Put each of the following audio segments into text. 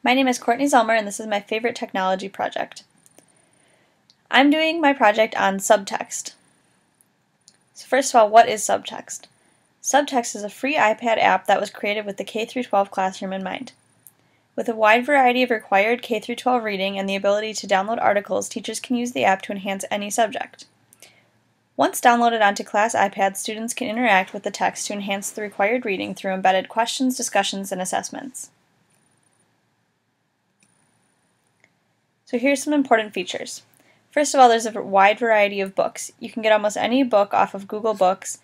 My name is Courtney Zelmer, and this is my favorite technology project. I'm doing my project on subtext. So first of all, what is subtext? Subtext is a free iPad app that was created with the K-12 classroom in mind. With a wide variety of required K-12 reading and the ability to download articles, teachers can use the app to enhance any subject. Once downloaded onto class iPads, students can interact with the text to enhance the required reading through embedded questions, discussions, and assessments. So here's some important features. First of all, there's a wide variety of books. You can get almost any book off of Google Books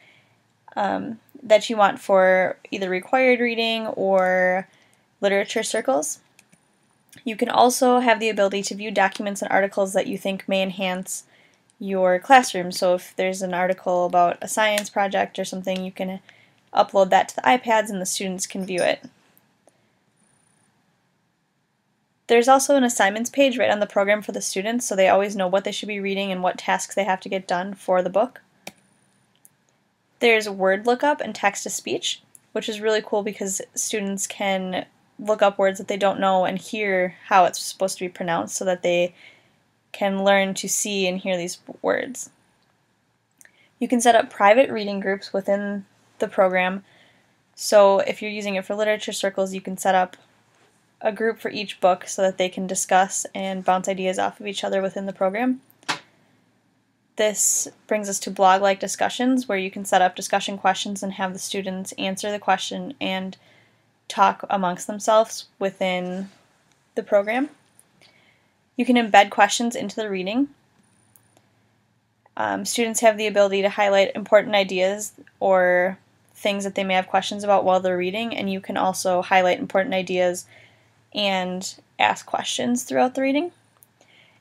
that you want for either required reading or literature circles. You can also have the ability to view documents and articles that you think may enhance your classroom. So if there's an article about a science project or something, you can upload that to the iPads and the students can view it. There's also an assignments page right on the program for the students, so they always know what they should be reading and what tasks they have to get done for the book. There's word lookup and text-to-speech, which is really cool because students can look up words that they don't know and hear how it's supposed to be pronounced so that they can learn to see and hear these words. You can set up private reading groups within the program, so if you're using it for literature circles, you can set up a group for each book so that they can discuss and bounce ideas off of each other within the program. This brings us to blog-like discussions where you can set up discussion questions and have the students answer the question and talk amongst themselves within the program. You can embed questions into the reading. Students have the ability to highlight important ideas or things that they may have questions about while they're reading, and you can also highlight important ideas and ask questions throughout the reading.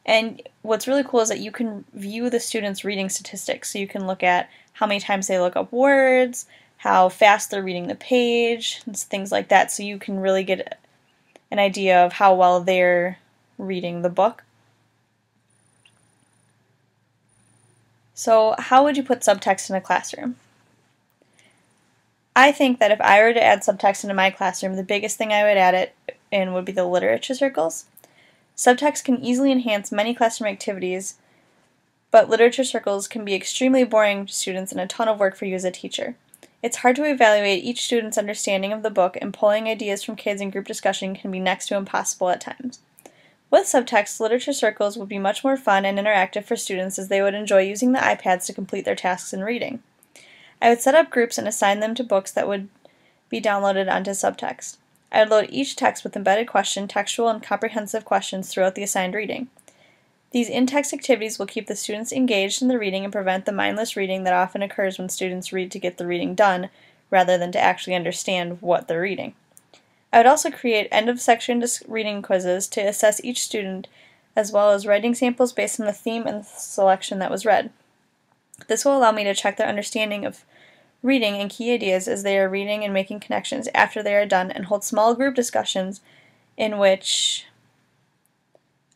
And what's really cool is that you can view the students' reading statistics. So you can look at how many times they look up words, how fast they're reading the page, and things like that. So you can really get an idea of how well they're reading the book. So how would you put subtext in a classroom? I think that if I were to add subtext into my classroom, the biggest thing I would add it in would be the literature circles. Subtext can easily enhance many classroom activities, but literature circles can be extremely boring to students and a ton of work for you as a teacher. It's hard to evaluate each student's understanding of the book, and pulling ideas from kids in group discussion can be next to impossible at times. With subtext, literature circles would be much more fun and interactive for students as they would enjoy using the iPads to complete their tasks in reading. I would set up groups and assign them to books that would be downloaded onto subtext. I would load each text with embedded question, textual, and comprehensive questions throughout the assigned reading. These in-text activities will keep the students engaged in the reading and prevent the mindless reading that often occurs when students read to get the reading done rather than to actually understand what they're reading. I would also create end-of-section reading quizzes to assess each student, as well as writing samples based on the theme and selection that was read. This will allow me to check their understanding of reading and key ideas as they are reading and making connections after they are done, and hold small group discussions in which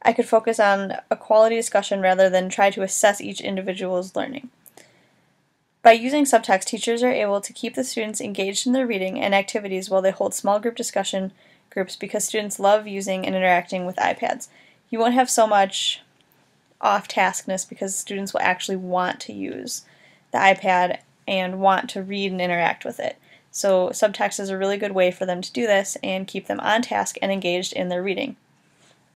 I could focus on a quality discussion rather than try to assess each individual's learning. By using subtext, teachers are able to keep the students engaged in their reading and activities while they hold small group discussion groups because students love using and interacting with iPads. You won't have so much off-taskness because students will actually want to use the iPad and want to read and interact with it. So subtext is a really good way for them to do this and keep them on task and engaged in their reading.